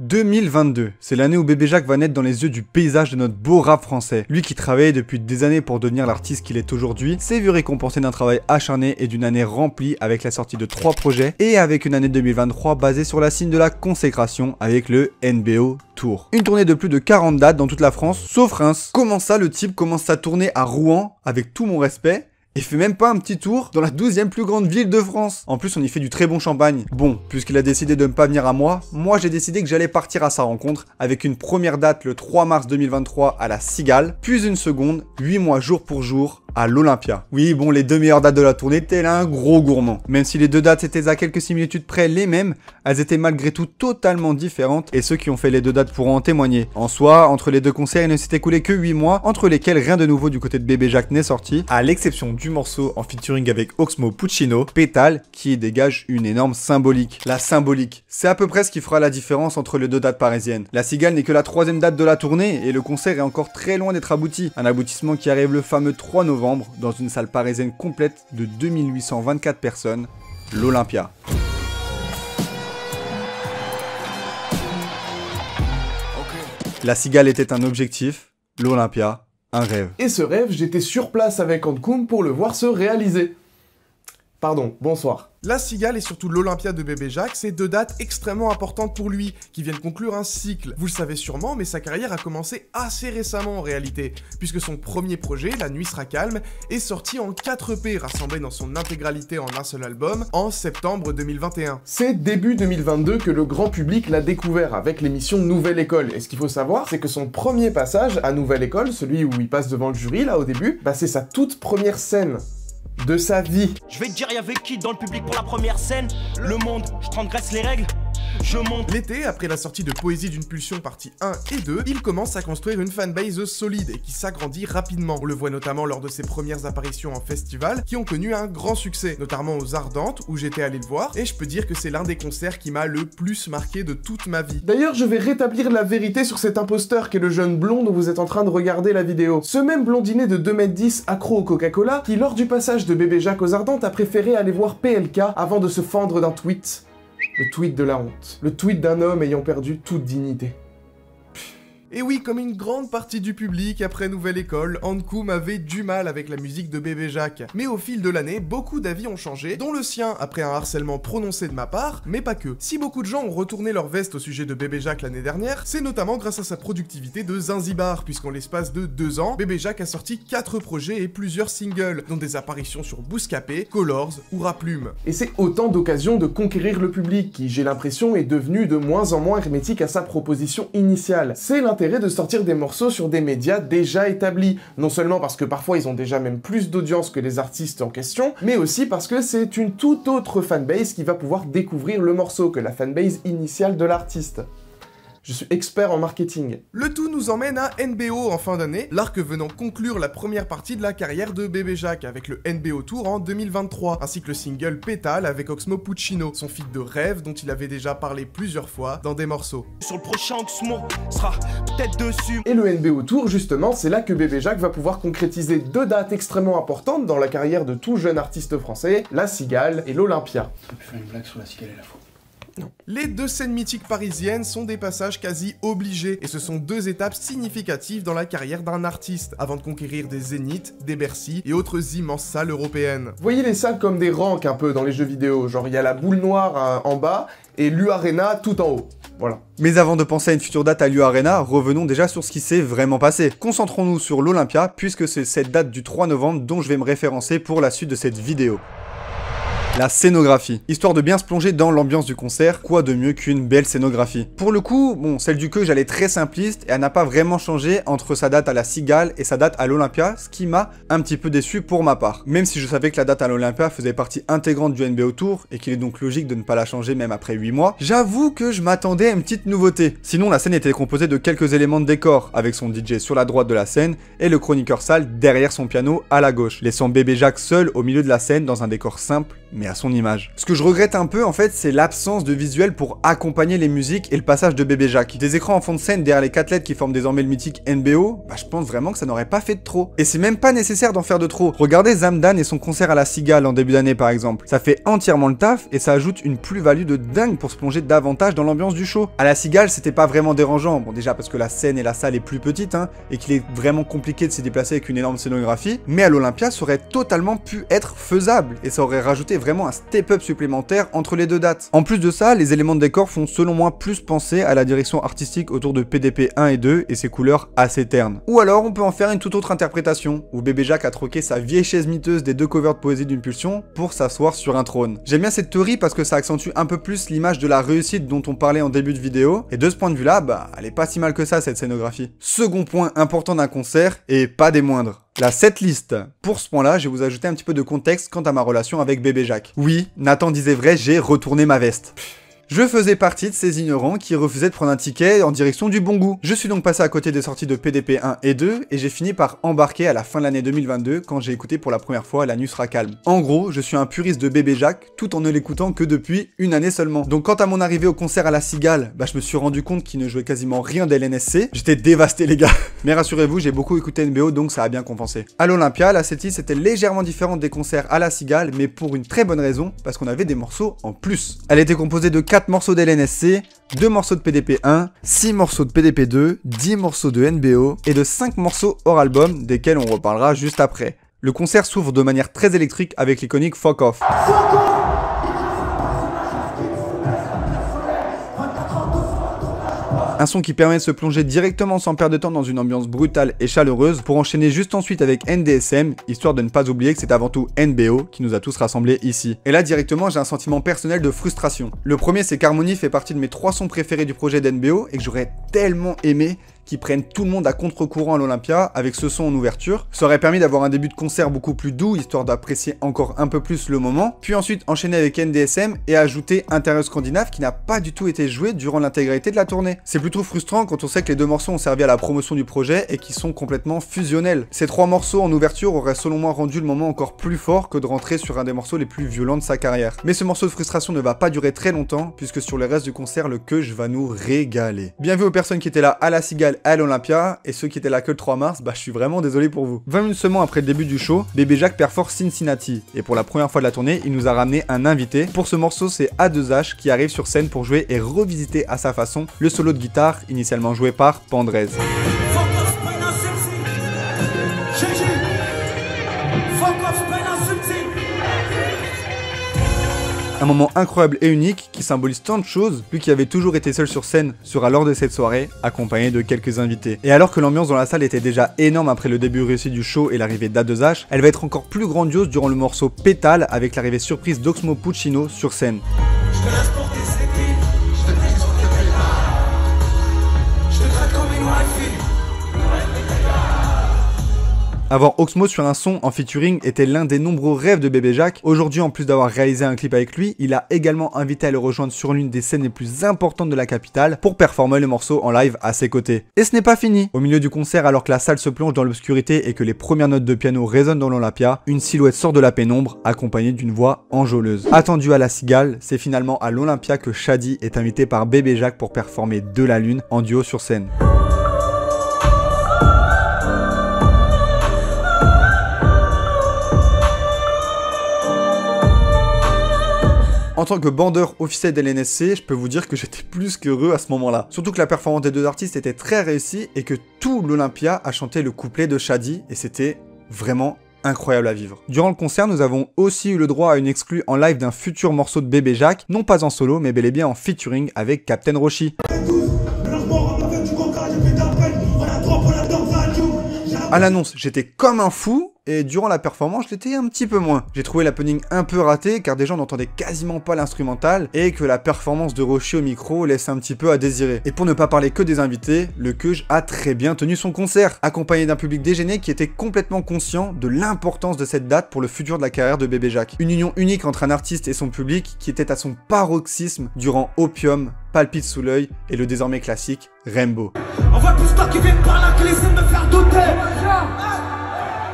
2022, c'est l'année où Bébé Jacques va naître dans les yeux du paysage de notre beau rap français. Lui qui travaillait depuis des années pour devenir l'artiste qu'il est aujourd'hui, s'est vu récompensé d'un travail acharné et d'une année remplie avec la sortie de 3 projets et avec une année 2023 basée sur la signe de la consécration avec le NBO Tour. Une tournée de plus de 40 dates dans toute la France, sauf Reims. Comment ça, le type commence sa tournée à Rouen, avec tout mon respect, et fait même pas un petit tour dans la 12e plus grande ville de France. En plus, on y fait du très bon champagne. Bon, puisqu'il a décidé de ne pas venir à moi j'ai décidé que j'allais partir à sa rencontre avec une première date le 3 mars 2023 à la Cigale, puis une seconde, 8 mois jour pour jour, à l'Olympia. Oui, bon, les 2 meilleures dates de la tournée, tel un gros gourmand. Même si les 2 dates étaient à quelques similitudes près les mêmes, elles étaient malgré tout totalement différentes et ceux qui ont fait les 2 dates pourront en témoigner. En soi, entre les 2 concerts, il ne s'est écoulé que 8 mois, entre lesquels rien de nouveau du côté de Bébé Jacques n'est sorti, à l'exception du morceau en featuring avec Oxmo Puccino, Pétale, qui dégage une énorme symbolique. La symbolique, c'est à peu près ce qui fera la différence entre les 2 dates parisiennes. La Cigale n'est que la 3e date de la tournée et le concert est encore très loin d'être abouti. Un aboutissement qui arrive le fameux 3 novembre dans une salle parisienne complète de 2824 personnes, l'Olympia. La Cigale était un objectif, l'Olympia, un rêve. Et ce rêve, j'étais sur place avec Ankoum pour le voir se réaliser. Pardon, bonsoir. La Cigale et surtout l'Olympia de Bébé Jacques, c'est 2 dates extrêmement importantes pour lui, qui viennent conclure un cycle. Vous le savez sûrement, mais sa carrière a commencé assez récemment en réalité, puisque son premier projet, La Nuit sera calme, est sorti en 4 EP, rassemblés dans son intégralité en un seul album, en septembre 2021. C'est début 2022 que le grand public l'a découvert avec l'émission Nouvelle École, et ce qu'il faut savoir, c'est que son premier passage à Nouvelle École, celui où il passe devant le jury là au début, bah c'est sa toute première scène de sa vie. Je vais te dire, y'avait qui dans le public pour la première scène? Le monde, je transgresse les règles. Je monte. L'été, après la sortie de Poésie d'une pulsion partie 1 et 2, il commence à construire une fanbase solide et qui s'agrandit rapidement. On le voit notamment lors de ses premières apparitions en festival qui ont connu un grand succès, notamment aux Ardentes où j'étais allé le voir et je peux dire que c'est l'un des concerts qui m'a le plus marqué de toute ma vie. D'ailleurs, je vais rétablir la vérité sur cet imposteur qu'est le jeune blond dont vous êtes en train de regarder la vidéo. Ce même blondinet de 2m10 accro au Coca-Cola qui, lors du passage de Bébé Jacques aux Ardentes, a préféré aller voir PLK avant de se fendre d'un tweet. Le tweet de la honte. Le tweet d'un homme ayant perdu toute dignité. Et oui, comme une grande partie du public, après Nouvelle École, Ankoum avait du mal avec la musique de Bébé Jacques. Mais au fil de l'année, beaucoup d'avis ont changé, dont le sien après un harcèlement prononcé de ma part, mais pas que. Si beaucoup de gens ont retourné leur veste au sujet de Bébé Jacques l'année dernière, c'est notamment grâce à sa productivité de Zinzibar, puisqu'en l'espace de 2 ans, Bébé Jacques a sorti 4 projets et plusieurs singles, dont des apparitions sur Bouscapé, Colors ou Raplume. Et c'est autant d'occasions de conquérir le public, qui, j'ai l'impression, est devenu de moins en moins hermétique à sa proposition initiale. C'est l'intérêt de sortir des morceaux sur des médias déjà établis, non seulement parce que parfois ils ont déjà même plus d'audience que les artistes en question, mais aussi parce que c'est une toute autre fanbase qui va pouvoir découvrir le morceau que la fanbase initiale de l'artiste. Je suis expert en marketing. Le tout nous emmène à NBO en fin d'année, l'arc venant conclure la première partie de la carrière de Bébé Jacques avec le NBO Tour en 2023, ainsi que le single Pétale avec Oxmo Puccino, son feat de rêve dont il avait déjà parlé plusieurs fois dans des morceaux. Sur le prochain Oxmo sera peut-être dessus. Et le NBO Tour, justement, c'est là que Bébé Jacques va pouvoir concrétiser 2 dates extrêmement importantes dans la carrière de tout jeune artiste français, la Cigale et l'Olympia. Tu peux faire une blague sur la Cigale et la fois. Non. Les 2 scènes mythiques parisiennes sont des passages quasi obligés, et ce sont 2 étapes significatives dans la carrière d'un artiste, avant de conquérir des Zéniths, des Bercy et autres immenses salles européennes. Voyez les salles comme des ranks un peu dans les jeux vidéo, genre il y a la boule noire en bas, et l'U-Arena tout en haut. Voilà. Mais avant de penser à une future date à l'U-Arena, revenons déjà sur ce qui s'est vraiment passé. Concentrons-nous sur l'Olympia, puisque c'est cette date du 3 novembre dont je vais me référencer pour la suite de cette vidéo. La scénographie. Histoire de bien se plonger dans l'ambiance du concert, quoi de mieux qu'une belle scénographie. Pour le coup, bon, celle du Queue, elle est très simpliste et elle n'a pas vraiment changé entre sa date à la Cigale et sa date à l'Olympia, ce qui m'a un petit peu déçu pour ma part. Même si je savais que la date à l'Olympia faisait partie intégrante du NBO Tour et qu'il est donc logique de ne pas la changer même après 8 mois, j'avoue que je m'attendais à une petite nouveauté. Sinon, la scène était composée de quelques éléments de décor, avec son DJ sur la droite de la scène et le chroniqueur salle derrière son piano à la gauche, laissant Bébé Jacques seul au milieu de la scène dans un décor simple mais à son image. Ce que je regrette un peu en fait, c'est l'absence de visuel pour accompagner les musiques et le passage de Bébé Jacques. Des écrans en fond de scène derrière les 4 lettres qui forment désormais le mythique NBO, bah je pense vraiment que ça n'aurait pas fait de trop. Et c'est même pas nécessaire d'en faire de trop. Regardez Zamdan et son concert à la Cigale en début d'année par exemple. Ça fait entièrement le taf et ça ajoute une plus-value de dingue pour se plonger davantage dans l'ambiance du show. À la Cigale, c'était pas vraiment dérangeant. Bon déjà parce que la scène et la salle est plus petite et qu'il est vraiment compliqué de s'y déplacer avec une énorme scénographie, mais à l'Olympia, ça aurait totalement pu être faisable et ça aurait rajouté vraiment un step-up supplémentaire entre les deux dates. En plus de ça, les éléments de décor font selon moi plus penser à la direction artistique autour de PDP 1 et 2 et ses couleurs assez ternes. Ou alors on peut en faire une toute autre interprétation, où Bébé Jacques a troqué sa vieille chaise miteuse des 2 covers de Poésie d'une pulsion pour s'asseoir sur un trône. J'aime bien cette théorie parce que ça accentue un peu plus l'image de la réussite dont on parlait en début de vidéo, et de ce point de vue là, bah elle est pas si mal que ça cette scénographie. Second point important d'un concert, et pas des moindres. La setlist. Pour ce point-là, je vais vous ajouter un petit peu de contexte quant à ma relation avec Bébé Jacques. Oui, Nathan disait vrai, j'ai retourné ma veste. Je faisais partie de ces ignorants qui refusaient de prendre un ticket en direction du bon goût. Je suis donc passé à côté des sorties de PDP 1 et 2 et j'ai fini par embarquer à la fin de l'année 2022 quand j'ai écouté pour la première fois La Nuit sera calme. En gros, je suis un puriste de Bébé Jacques tout en ne l'écoutant que depuis une année seulement. Donc quant à mon arrivée au concert à la Cigale, bah je me suis rendu compte qu'il ne jouait quasiment rien d'LNSC. J'étais dévasté les gars. Mais rassurez-vous, j'ai beaucoup écouté NBO donc ça a bien compensé. À l'Olympia, la setlist était légèrement différente des concerts à la Cigale, mais pour une très bonne raison, parce qu'on avait des morceaux en plus. Elle était composée de 4 morceaux d'LNSC, 2 morceaux de PDP1, 6 morceaux de PDP2, 10 morceaux de NBO et de 5 morceaux hors album, desquels on reparlera juste après. Le concert s'ouvre de manière très électrique avec l'iconique Fuck Off. Un son qui permet de se plonger directement sans perdre de temps dans une ambiance brutale et chaleureuse pour enchaîner juste ensuite avec NDSM, histoire de ne pas oublier que c'est avant tout NBO qui nous a tous rassemblés ici. Et là directement j'ai un sentiment personnel de frustration. Le premier c'est qu'Harmony fait partie de mes 3 sons préférés du projet d'NBO et que j'aurais tellement aimé qui prennent tout le monde à contre-courant à l'Olympia avec ce son en ouverture. Ça aurait permis d'avoir un début de concert beaucoup plus doux, histoire d'apprécier encore un peu plus le moment, puis ensuite enchaîner avec NDSM et ajouter Intérieur Scandinave qui n'a pas du tout été joué durant l'intégralité de la tournée. C'est plutôt frustrant quand on sait que les 2 morceaux ont servi à la promotion du projet et qui sont complètement fusionnels. Ces 3 morceaux en ouverture auraient selon moi rendu le moment encore plus fort que de rentrer sur un des morceaux les plus violents de sa carrière. Mais ce morceau de frustration ne va pas durer très longtemps, puisque sur le reste du concert, le Keuj va nous régaler. Bien vu aux personnes qui étaient là à la Cigale, à l'Olympia, et ceux qui étaient là que le 3 mars, bah je suis vraiment désolé pour vous. 20 minutes seulement après le début du show, Bébé Jacques perfore Cincinnati, et pour la première fois de la tournée, il nous a ramené un invité. Pour ce morceau, c'est A2H qui arrive sur scène pour jouer et revisiter à sa façon le solo de guitare initialement joué par Pandrez. Un moment incroyable et unique qui symbolise tant de choses, lui qui avait toujours été seul sur scène sera lors de cette soirée, accompagné de quelques invités. Et alors que l'ambiance dans la salle était déjà énorme après le début réussi du show et l'arrivée d'A2H, elle va être encore plus grandiose durant le morceau Pétale avec l'arrivée surprise d'Oxmo Puccino sur scène. Avoir Oxmo sur un son en featuring était l'un des nombreux rêves de Bébé Jacques. Aujourd'hui, en plus d'avoir réalisé un clip avec lui, il a également invité à le rejoindre sur l'une des scènes les plus importantes de la capitale pour performer le morceau en live à ses côtés. Et ce n'est pas fini. Au milieu du concert, alors que la salle se plonge dans l'obscurité et que les premières notes de piano résonnent dans l'Olympia, une silhouette sort de la pénombre, accompagnée d'une voix enjôleuse. Attendu à la Cigale, c'est finalement à l'Olympia que Shadi est invité par Bébé Jacques pour performer De la Lune en duo sur scène. En tant que bandeur officiel de l'NSC, je peux vous dire que j'étais plus qu'heureux à ce moment-là. Surtout que la performance des 2 artistes était très réussie et que tout l'Olympia a chanté le couplet de Shadi et c'était vraiment incroyable à vivre. Durant le concert, nous avons aussi eu le droit à une exclue en live d'un futur morceau de Bébé Jacques, non pas en solo mais bel et bien en featuring avec Captain Roshi. À l'annonce, j'étais comme un fou, et durant la performance, je l'étais un petit peu moins. J'ai trouvé l'happening un peu raté, car déjà on n'entendait quasiment pas l'instrumental, et que la performance de Roshi au micro laisse un petit peu à désirer. Et pour ne pas parler que des invités, le Keuj a très bien tenu son concert, accompagné d'un public dégéné qui était complètement conscient de l'importance de cette date pour le futur de la carrière de Bébé Jacques. Une union unique entre un artiste et son public qui était à son paroxysme durant Opium, Palpite sous l'œil et le désormais classique Rainbow. On voit plus toi qui viens par là que les essaient de me faire douter.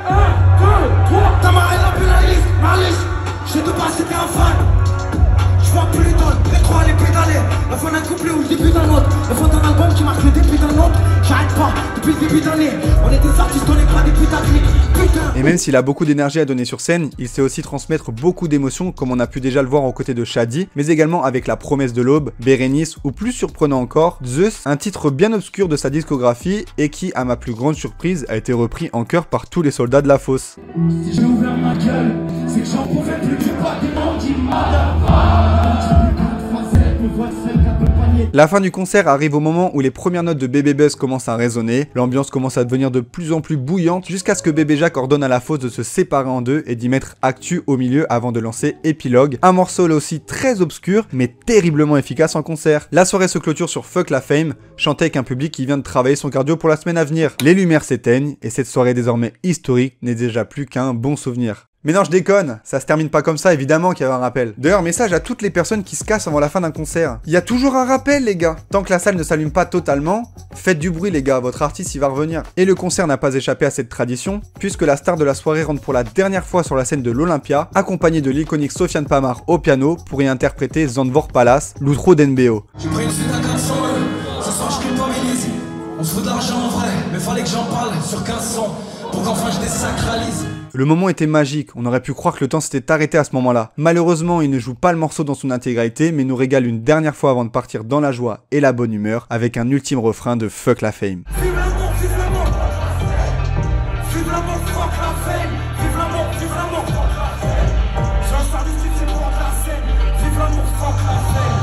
1, 2, 3, t'as marré la pénaliste, Malice. J'ai de base c'était un fan. Je vois plus dans le rétro à les pédaler. La fin d'un couplet ou le début d'un autre. La fin d'un album qui marque le début d'un autre. J'arrête pas depuis le début d'année. On est des artistes, on n'est pas des putains de putain. Et même s'il a beaucoup d'énergie à donner sur scène, il sait aussi transmettre beaucoup d'émotions comme on a pu déjà le voir aux côtés de Shadi, mais également avec La Promesse de l'Aube, Bérénice ou plus surprenant encore, Zeus, un titre bien obscur de sa discographie et qui, à ma plus grande surprise, a été repris en chœur par tous les soldats de la fosse. Si j'ai ouvert ma gueule, c'est que j'en pouvais plus du bâtiment qui La fin du concert arrive au moment où les premières notes de Bébé Buzz commencent à résonner, l'ambiance commence à devenir de plus en plus bouillante jusqu'à ce que Bébé Jacques ordonne à la fosse de se séparer en deux et d'y mettre Actu au milieu avant de lancer Épilogue, un morceau là aussi très obscur mais terriblement efficace en concert. La soirée se clôture sur Fuck la Fame, chanté avec un public qui vient de travailler son cardio pour la semaine à venir. Les lumières s'éteignent et cette soirée désormais historique n'est déjà plus qu'un bon souvenir. Mais non, je déconne, ça se termine pas comme ça, évidemment qu'il y avait un rappel. D'ailleurs, message à toutes les personnes qui se cassent avant la fin d'un concert. Il y a toujours un rappel, les gars. Tant que la salle ne s'allume pas totalement, faites du bruit, les gars, votre artiste il va revenir. Et le concert n'a pas échappé à cette tradition, puisque la star de la soirée rentre pour la dernière fois sur la scène de l'Olympia, accompagnée de l'iconique Sofiane Pamar au piano pour y interpréter Zandvoort Palace, l'outro d'NBO. J'ai pris une suite à 400 €, ce soir je culpabilise. On se fout de l'argent en vrai, mais fallait que j'en parle sur 15 sons, pour qu'enfin je désacralise. Le moment était magique, on aurait pu croire que le temps s'était arrêté à ce moment-là. Malheureusement, il ne joue pas le morceau dans son intégralité, mais nous régale une dernière fois avant de partir dans la joie et la bonne humeur, avec un ultime refrain de Fuck la Fame. Vive l'amour, vive l'amour. Vive l'amour, fuck la fame. Vive l'amour, vive l'amour. Je suis un service, c'est pour la scène. Vive l'amour, fuck la fame.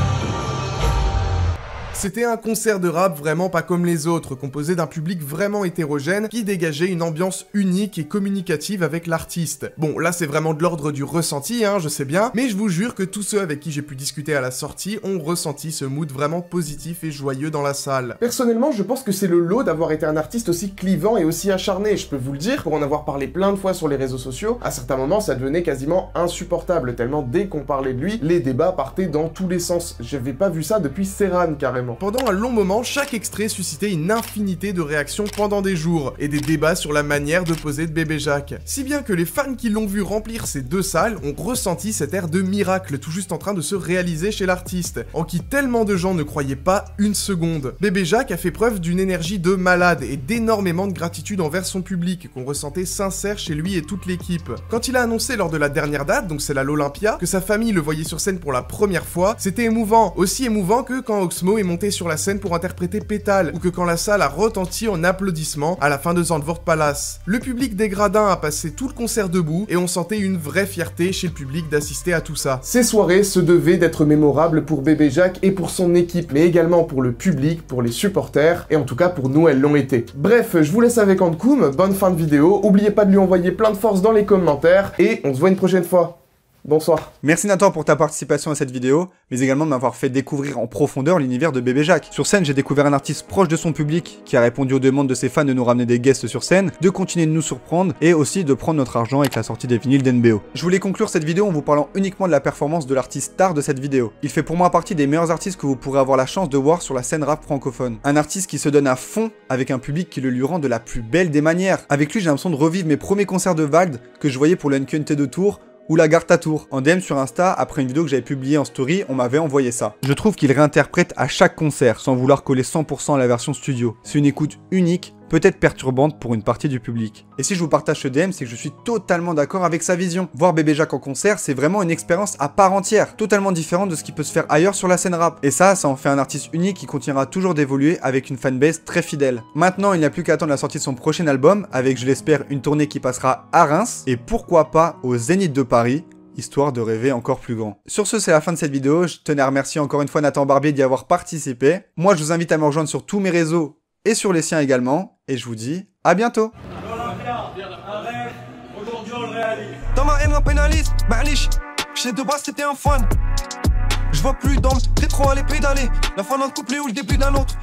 C'était un concert de rap vraiment pas comme les autres, composé d'un public vraiment hétérogène qui dégageait une ambiance unique et communicative avec l'artiste. Bon, là c'est vraiment de l'ordre du ressenti, je sais bien, mais je vous jure que tous ceux avec qui j'ai pu discuter à la sortie ont ressenti ce mood vraiment positif et joyeux dans la salle. Personnellement, je pense que c'est le lot d'avoir été un artiste aussi clivant et aussi acharné, je peux vous le dire, pour en avoir parlé plein de fois sur les réseaux sociaux, à certains moments ça devenait quasiment insupportable, tellement dès qu'on parlait de lui, les débats partaient dans tous les sens. J'avais pas vu ça depuis Serran carrément. Pendant un long moment, chaque extrait suscitait une infinité de réactions pendant des jours, et des débats sur la manière de poser de Bébé Jacques. Si bien que les fans qui l'ont vu remplir ces deux salles ont ressenti cet air de miracle tout juste en train de se réaliser chez l'artiste, en qui tellement de gens ne croyaient pas une seconde. Bébé Jacques a fait preuve d'une énergie de malade et d'énormément de gratitude envers son public, qu'on ressentait sincère chez lui et toute l'équipe. Quand il a annoncé lors de la dernière date, donc celle à l'Olympia, que sa famille le voyait sur scène pour la première fois, c'était émouvant, aussi émouvant que quand Oxmo est monté sur la scène pour interpréter Pétale, ou que quand la salle a retenti en applaudissements à la fin de Zandvoort Palace. Le public des Gradins a passé tout le concert debout, et on sentait une vraie fierté chez le public d'assister à tout ça. Ces soirées se devaient d'être mémorables pour Bébé Jacques et pour son équipe, mais également pour le public, pour les supporters, et en tout cas pour nous elles l'ont été. Bref, je vous laisse avec Ankoum, bonne fin de vidéo, oubliez pas de lui envoyer plein de force dans les commentaires, et on se voit une prochaine fois. Bonsoir. Merci Nathan pour ta participation à cette vidéo, mais également de m'avoir fait découvrir en profondeur l'univers de Bébé Jacques. Sur scène, j'ai découvert un artiste proche de son public, qui a répondu aux demandes de ses fans de nous ramener des guests sur scène, de continuer de nous surprendre, et aussi de prendre notre argent avec la sortie des vinyles d'NBO. Je voulais conclure cette vidéo en vous parlant uniquement de la performance de l'artiste star de cette vidéo. Il fait pour moi partie des meilleurs artistes que vous pourrez avoir la chance de voir sur la scène rap francophone. Un artiste qui se donne à fond, avec un public qui le lui rend de la plus belle des manières. Avec lui, j'ai l'impression de revivre mes premiers concerts de Vald, que je voyais pour le NQNT de Tours, ou la Gare Tour. En DM sur Insta, après une vidéo que j'avais publiée en story, on m'avait envoyé ça. Je trouve qu'il réinterprète à chaque concert, sans vouloir coller 100% à la version studio. C'est une écoute unique, peut-être perturbante pour une partie du public. Et si je vous partage ce DM, c'est que je suis totalement d'accord avec sa vision. Voir Bébé Jacques en concert, c'est vraiment une expérience à part entière, totalement différente de ce qui peut se faire ailleurs sur la scène rap. Et ça en fait un artiste unique qui continuera toujours d'évoluer avec une fanbase très fidèle. Maintenant, il n'y a plus qu'à attendre la sortie de son prochain album, avec, je l'espère, une tournée qui passera à Reims, et pourquoi pas au Zénith de Paris, histoire de rêver encore plus grand. Sur ce, c'est la fin de cette vidéo. Je tenais à remercier encore une fois Nathan Barbier d'y avoir participé. Moi, je vous invite à me rejoindre sur tous mes réseaux et sur les siens également. Et je vous dis à bientôt. Dans ma haine, on pénalise, Ma'lich. Chez de base, c'était un fan. Je vois plus dans le rétro à les pédaler. La fin d'un couplet ou le début d'un autre.